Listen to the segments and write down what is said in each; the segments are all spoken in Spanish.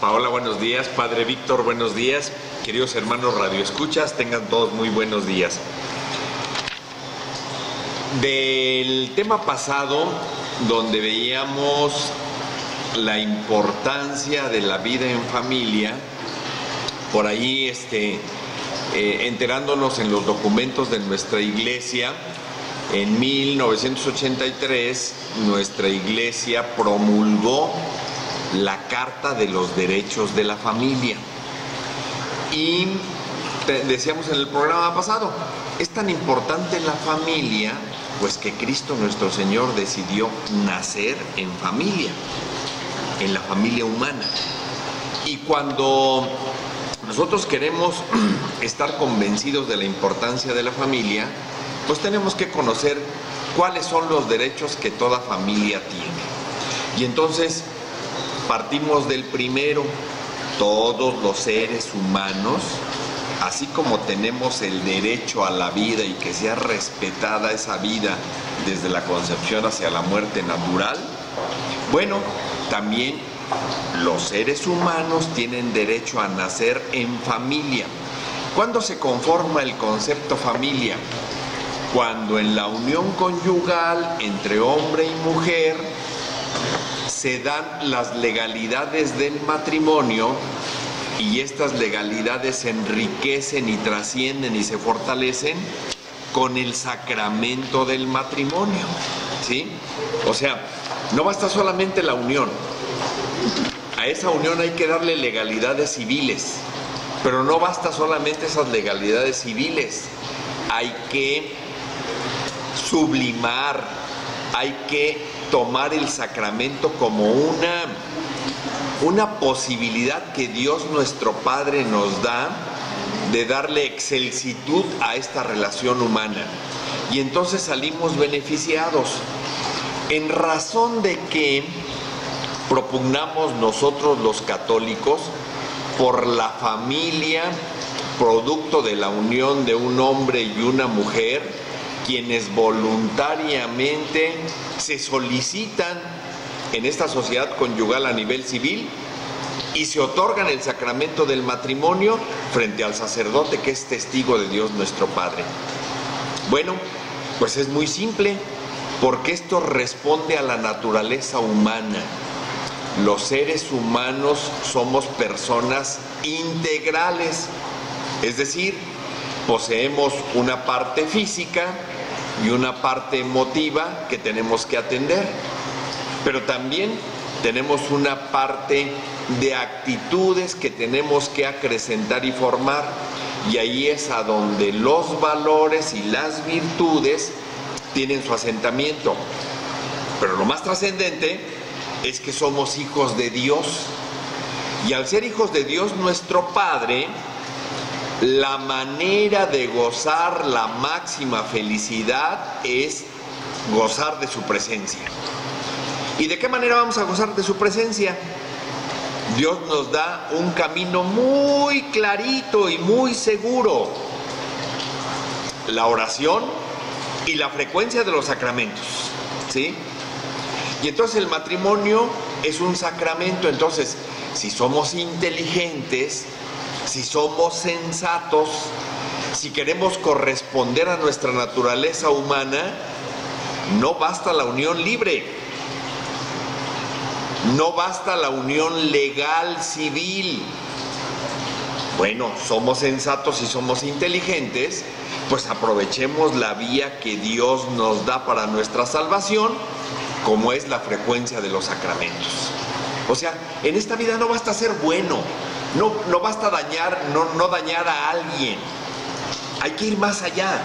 Paola, buenos días. Padre Víctor, buenos días. Queridos hermanos radioescuchas, tengan todos muy buenos días. Del tema pasado, donde veíamos la importancia de la vida en familia, por ahí enterándonos en los documentos de nuestra iglesia, en 1983 nuestra iglesia promulgó la Carta de los Derechos de la Familia. Y decíamos en el programa pasado, es tan importante la familia, pues que Cristo nuestro Señor decidió nacer en familia, en la familia humana. Y cuando nosotros queremos estar convencidos de la importancia de la familia, pues tenemos que conocer cuáles son los derechos que toda familia tiene. Y entonces partimos del primero. Todos los seres humanos, así como tenemos el derecho a la vida y que sea respetada esa vida desde la concepción hacia la muerte natural, bueno, también los seres humanos tienen derecho a nacer en familia. ¿Cuándo se conforma el concepto familia? Cuando en la unión conyugal entre hombre y mujer se dan las legalidades del matrimonio y estas legalidades se enriquecen y trascienden y se fortalecen con el sacramento del matrimonio, ¿sí? O sea, no basta solamente la unión. A esa unión hay que darle legalidades civiles, pero no basta solamente esas legalidades civiles. Hay que sublimar, hay que tomar el sacramento como una posibilidad que Dios nuestro Padre nos da de darle excelsitud a esta relación humana. Y entonces salimos beneficiados. En razón de que propugnamos nosotros los católicos por la familia, producto de la unión de un hombre y una mujer, quienes voluntariamente se solicitan en esta sociedad conyugal a nivel civil y se otorgan el sacramento del matrimonio frente al sacerdote que es testigo de Dios nuestro Padre. Bueno, pues es muy simple, porque esto responde a la naturaleza humana. Los seres humanos somos personas integrales, es decir, poseemos una parte física y una parte emotiva que tenemos que atender, pero también tenemos una parte de actitudes que tenemos que acrecentar y formar, y ahí es a donde los valores y las virtudes tienen su asentamiento. Pero lo más trascendente es que somos hijos de Dios, y al ser hijos de Dios nuestro Padre, la manera de gozar la máxima felicidad es gozar de su presencia. ¿Y de qué manera vamos a gozar de su presencia? Dios nos da un camino muy clarito y muy seguro: la oración y la frecuencia de los sacramentos, ¿sí? Y entonces el matrimonio es un sacramento. Entonces, si somos inteligentes, si somos sensatos, si queremos corresponder a nuestra naturaleza humana, no basta la unión libre, no basta la unión legal civil. Bueno, somos sensatos y somos inteligentes, pues aprovechemos la vía que Dios nos da para nuestra salvación, como es la frecuencia de los sacramentos. O sea, en esta vida no basta ser bueno, no basta no dañar a alguien. Hay que ir más allá,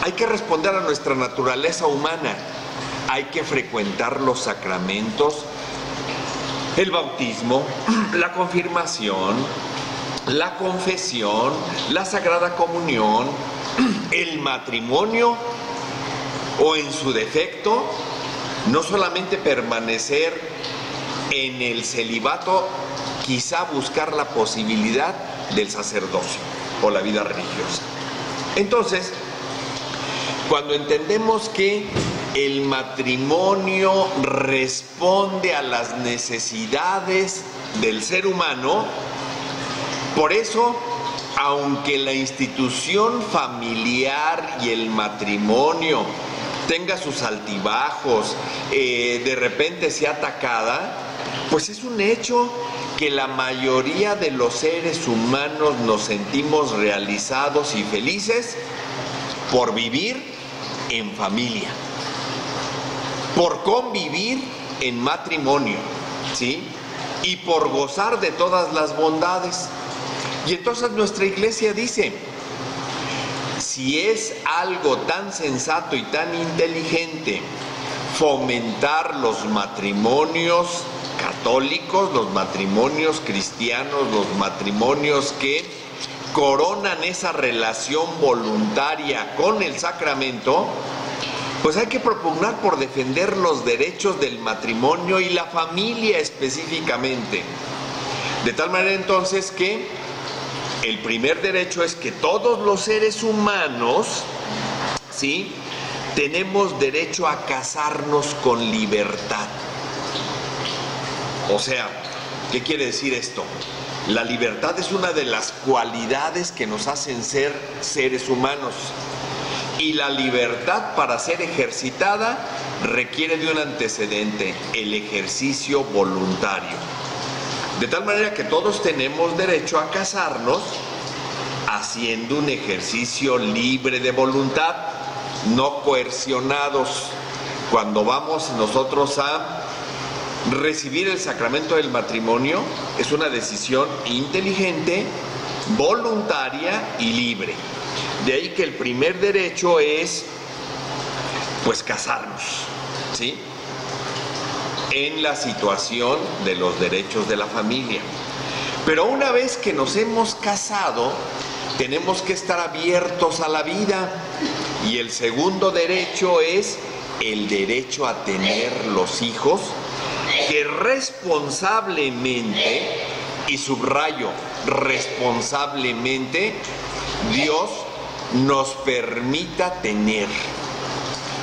hay que responder a nuestra naturaleza humana, hay que frecuentar los sacramentos, el bautismo, la confirmación, la confesión, la Sagrada Comunión, el matrimonio, o en su defecto, no solamente permanecer en el celibato, quizá buscar la posibilidad del sacerdocio o la vida religiosa. Entonces, cuando entendemos que el matrimonio responde a las necesidades del ser humano. Por eso, aunque la institución familiar y el matrimonio tenga sus altibajos, de repente sea atacada, pues es un hecho que la mayoría de los seres humanos nos sentimos realizados y felices por vivir en familia, por convivir en matrimonio, ¿sí? Y por gozar de todas las bondades. Y entonces nuestra iglesia dice, si es algo tan sensato y tan inteligente fomentar los matrimonios católicos, los matrimonios cristianos, los matrimonios que coronan esa relación voluntaria con el sacramento, pues hay que propugnar por defender los derechos del matrimonio y la familia específicamente. De tal manera entonces que el primer derecho es que todos los seres humanos, ¿sí?, tenemos derecho a casarnos con libertad. O sea, ¿qué quiere decir esto? La libertad es una de las cualidades que nos hacen ser seres humanos. Y la libertad, para ser ejercitada, requiere de un antecedente, el ejercicio voluntario. De tal manera que todos tenemos derecho a casarnos haciendo un ejercicio libre de voluntad, no coercionados. Cuando vamos nosotros a recibir el sacramento del matrimonio, es una decisión inteligente, voluntaria y libre. De ahí que el primer derecho es, pues, casarnos, ¿sí?, en la situación de los derechos de la familia. Pero una vez que nos hemos casado, tenemos que estar abiertos a la vida. Y el segundo derecho es el derecho a tener los hijos que responsablemente, y subrayo, responsablemente, Dios nos permita tener.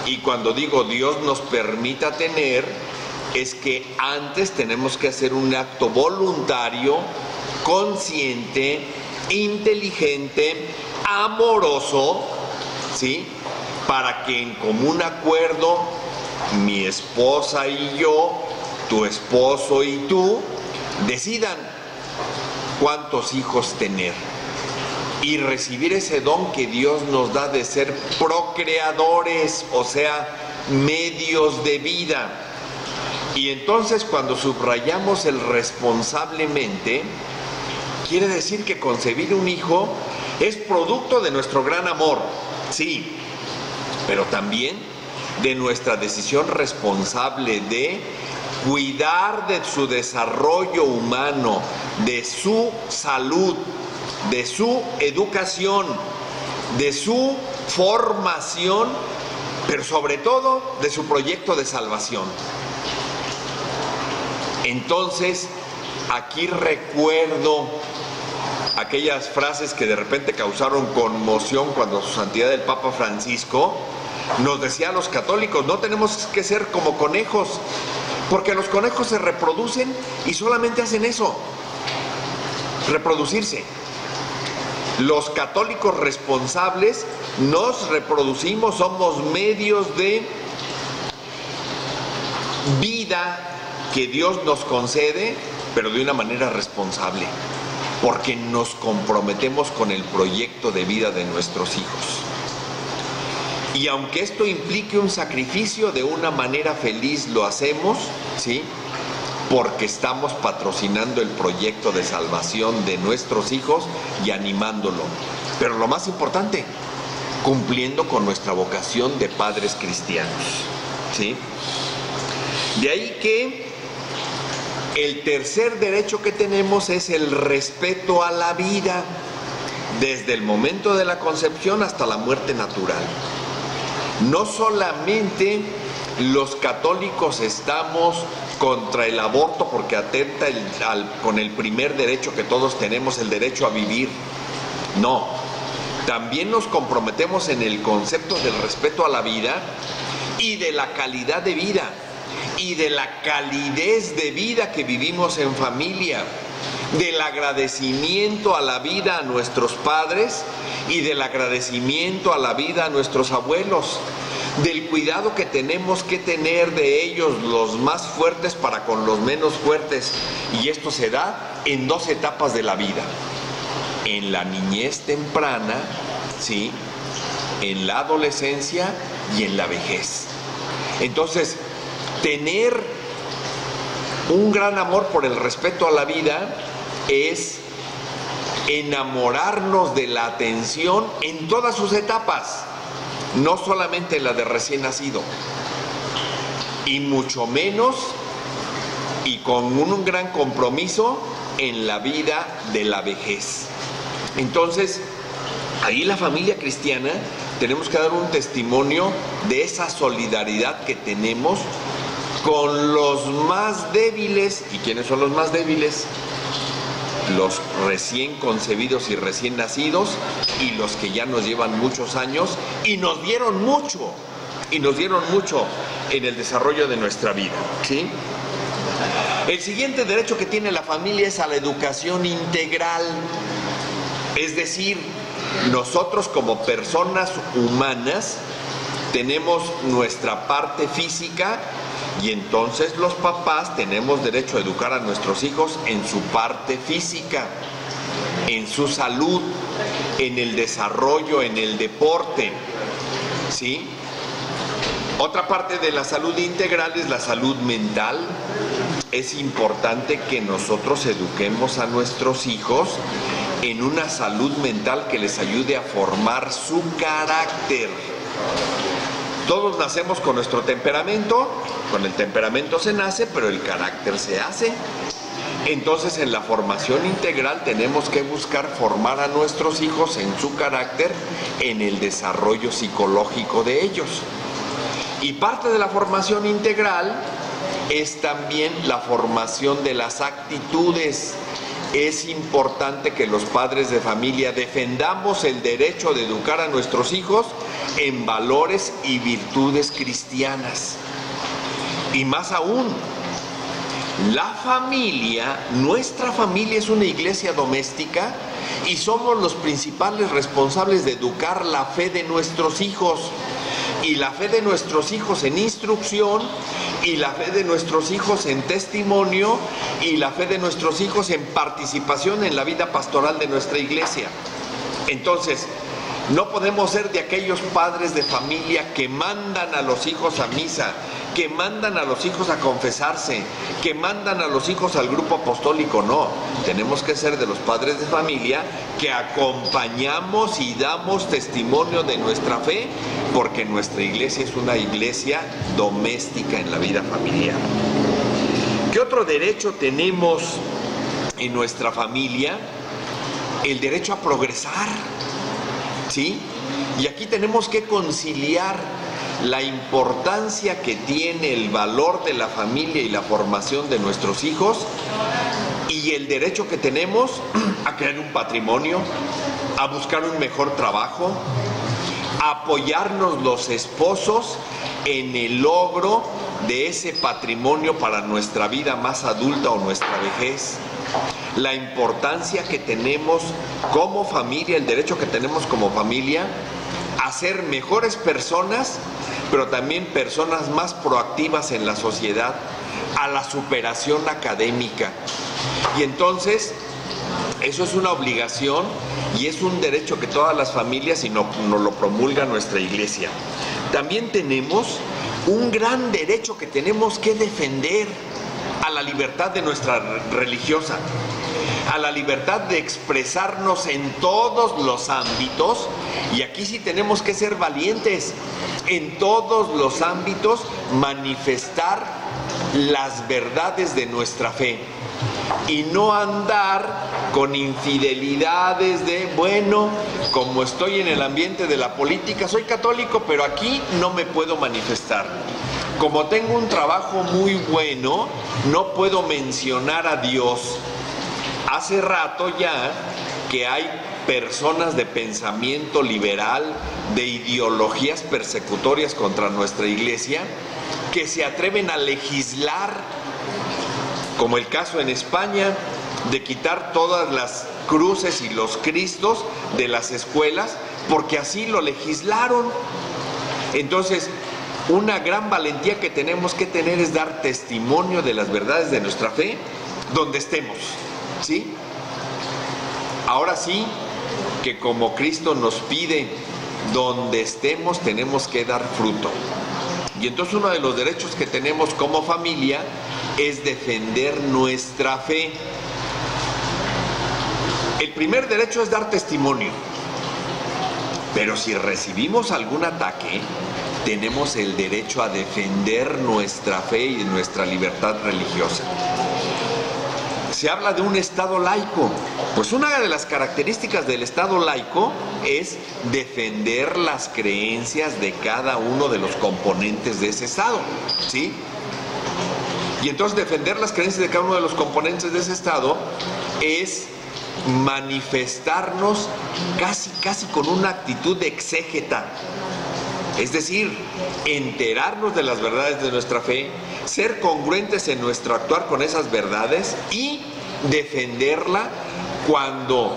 Y cuando digo Dios nos permita tener, es que antes tenemos que hacer un acto voluntario, consciente, inteligente, amoroso, ¿sí?, para que en común acuerdo mi esposa y yo, tu esposo y tú, decidan cuántos hijos tener y recibir ese don que Dios nos da de ser procreadores, o sea, medios de vida. Y entonces, cuando subrayamos el responsablemente, quiere decir que concebir un hijo es producto de nuestro gran amor, sí, pero también de nuestra decisión responsable de cuidar de su desarrollo humano, de su salud, de su educación, de su formación, pero sobre todo de su proyecto de salvación. Entonces, aquí recuerdo aquellas frases que de repente causaron conmoción cuando su santidad el Papa Francisco nos decía a los católicos: no tenemos que ser como conejos, porque los conejos se reproducen y solamente hacen eso, reproducirse. Los católicos responsables nos reproducimos, somos medios de vida que Dios nos concede, pero de una manera responsable, porque nos comprometemos con el proyecto de vida de nuestros hijos. Y aunque esto implique un sacrificio, de una manera feliz lo hacemos, ¿sí?, porque estamos patrocinando el proyecto de salvación de nuestros hijos y animándolo. Pero lo más importante, cumpliendo con nuestra vocación de padres cristianos, ¿sí? De ahí que el tercer derecho que tenemos es el respeto a la vida, desde el momento de la concepción hasta la muerte natural. No solamente los católicos estamos contra el aborto porque atenta con el primer derecho que todos tenemos, el derecho a vivir. No, también nos comprometemos en el concepto del respeto a la vida y de la calidad de vida. y de la calidez de vida que vivimos en familia, del agradecimiento a la vida a nuestros padres y del agradecimiento a la vida a nuestros abuelos, del cuidado que tenemos que tener de ellos, los más fuertes para con los menos fuertes. Y esto se da en dos etapas de la vida: en la niñez temprana, ¿sí?, en la adolescencia y en la vejez. Entonces, tener un gran amor por el respeto a la vida es enamorarnos de la atención en todas sus etapas, no solamente la de recién nacido, y mucho menos y con un gran compromiso en la vida de la vejez. Entonces, ahí la familia cristiana tenemos que dar un testimonio de esa solidaridad que tenemos con los más débiles. ¿Y quiénes son los más débiles? Los recién concebidos y recién nacidos, y los que ya nos llevan muchos años y nos dieron mucho en el desarrollo de nuestra vida, ¿sí? El siguiente derecho que tiene la familia es a la educación integral. Es decir, nosotros como personas humanas tenemos nuestra parte física, y entonces los papás tenemos derecho a educar a nuestros hijos en su parte física, en su salud, en el desarrollo, en el deporte, ¿sí? Otra parte de la salud integral es la salud mental. Es importante que nosotros eduquemos a nuestros hijos en una salud mental que les ayude a formar su carácter. Todos nacemos con nuestro temperamento, con el temperamento se nace, pero el carácter se hace. Entonces, en la formación integral tenemos que buscar formar a nuestros hijos en su carácter, en el desarrollo psicológico de ellos. Y parte de la formación integral es también la formación de las actitudes. Es importante que los padres de familia defendamos el derecho de educar a nuestros hijos en valores y virtudes cristianas. Y más aún, la familia, nuestra familia es una iglesia doméstica y somos los principales responsables de educar la fe de nuestros hijos. Y la fe de nuestros hijos en instrucción, y la fe de nuestros hijos en testimonio, y la fe de nuestros hijos en participación en la vida pastoral de nuestra iglesia. Entonces, no podemos ser de aquellos padres de familia que mandan a los hijos a misa, que mandan a los hijos a confesarse, que mandan a los hijos al grupo apostólico. No, tenemos que ser de los padres de familia que acompañamos y damos testimonio de nuestra fe, porque nuestra iglesia es una iglesia doméstica en la vida familiar. ¿Qué otro derecho tenemos en nuestra familia? El derecho a progresar, ¿sí? Y aquí tenemos que conciliar la importancia que tiene el valor de la familia y la formación de nuestros hijos y el derecho que tenemos a crear un patrimonio, a buscar un mejor trabajo, a apoyarnos los esposos en el logro de ese patrimonio para nuestra vida más adulta o nuestra vejez. La importancia que tenemos como familia, el derecho que tenemos como familia a ser mejores personas, pero también personas más proactivas en la sociedad, a la superación académica. Y entonces, eso es una obligación y es un derecho que todas las familias, y nos lo promulga nuestra iglesia. También tenemos un gran derecho que tenemos que defender: a la libertad de nuestra religiosa, a la libertad de expresarnos en todos los ámbitos, y aquí sí tenemos que ser valientes, en todos los ámbitos manifestar las verdades de nuestra fe y no andar con infidelidades de, bueno, como estoy en el ambiente de la política, soy católico, pero aquí no me puedo manifestar. Como tengo un trabajo muy bueno, no puedo mencionar a Dios. Hace rato ya que hay personas de pensamiento liberal, de ideologías persecutorias contra nuestra iglesia, que se atreven a legislar, como el caso en España, de quitar todas las cruces y los cristos de las escuelas, porque así lo legislaron. Entonces, una gran valentía que tenemos que tener es dar testimonio de las verdades de nuestra fe donde estemos, ¿sí? Ahora sí, que como Cristo nos pide, donde estemos tenemos que dar fruto. Y entonces uno de los derechos que tenemos como familia es defender nuestra fe. El primer derecho es dar testimonio. Pero si recibimos algún ataque, tenemos el derecho a defender nuestra fe y nuestra libertad religiosa. Se habla de un Estado laico. Pues una de las características del Estado laico es defender las creencias de cada uno de los componentes de ese Estado, ¿sí? Y entonces defender las creencias de cada uno de los componentes de ese Estado es manifestarnos casi con una actitud de exégeta. Es decir, enterarnos de las verdades de nuestra fe, ser congruentes en nuestro actuar con esas verdades y defenderla cuando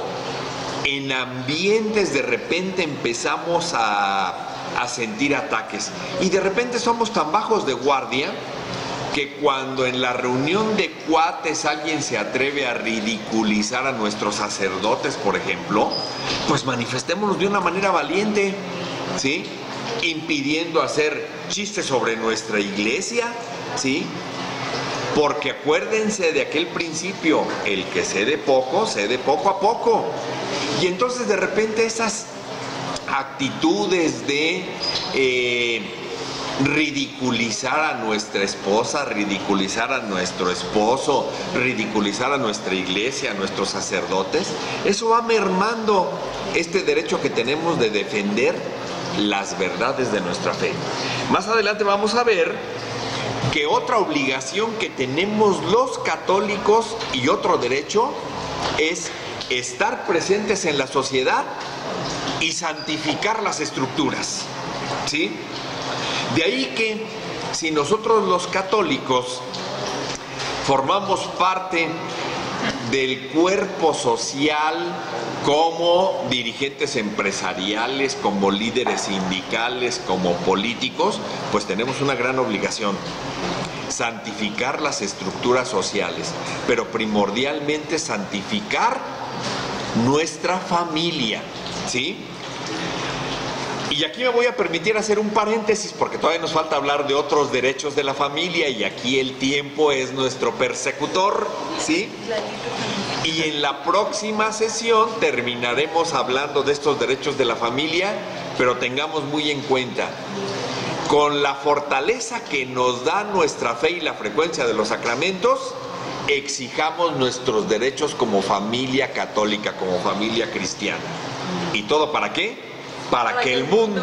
en ambientes de repente empezamos a sentir ataques. Y de repente somos tan bajos de guardia que cuando en la reunión de cuates alguien se atreve a ridiculizar a nuestros sacerdotes, por ejemplo, pues manifestémonos de una manera valiente, ¿sí? Impidiendo hacer chistes sobre nuestra iglesia, ¿sí? Porque acuérdense de aquel principio, el que cede poco a poco. Y entonces de repente esas actitudes de ridiculizar a nuestra esposa, ridiculizar a nuestro esposo, ridiculizar a nuestra iglesia, a nuestros sacerdotes, eso va mermando este derecho que tenemos de defender las verdades de nuestra fe. Más adelante vamos a ver que otra obligación que tenemos los católicos y otro derecho es estar presentes en la sociedad y santificar las estructuras, ¿sí? De ahí que si nosotros los católicos formamos parte del cuerpo social como dirigentes empresariales, como líderes sindicales, como políticos, pues tenemos una gran obligación: santificar las estructuras sociales, pero primordialmente santificar nuestra familia, ¿sí? Y aquí me voy a permitir hacer un paréntesis porque todavía nos falta hablar de otros derechos de la familia y aquí el tiempo es nuestro persecutor, ¿sí? Y en la próxima sesión terminaremos hablando de estos derechos de la familia, pero tengamos muy en cuenta, con la fortaleza que nos da nuestra fe y la frecuencia de los sacramentos, exijamos nuestros derechos como familia católica, como familia cristiana. ¿Y todo para qué? Para que el mundo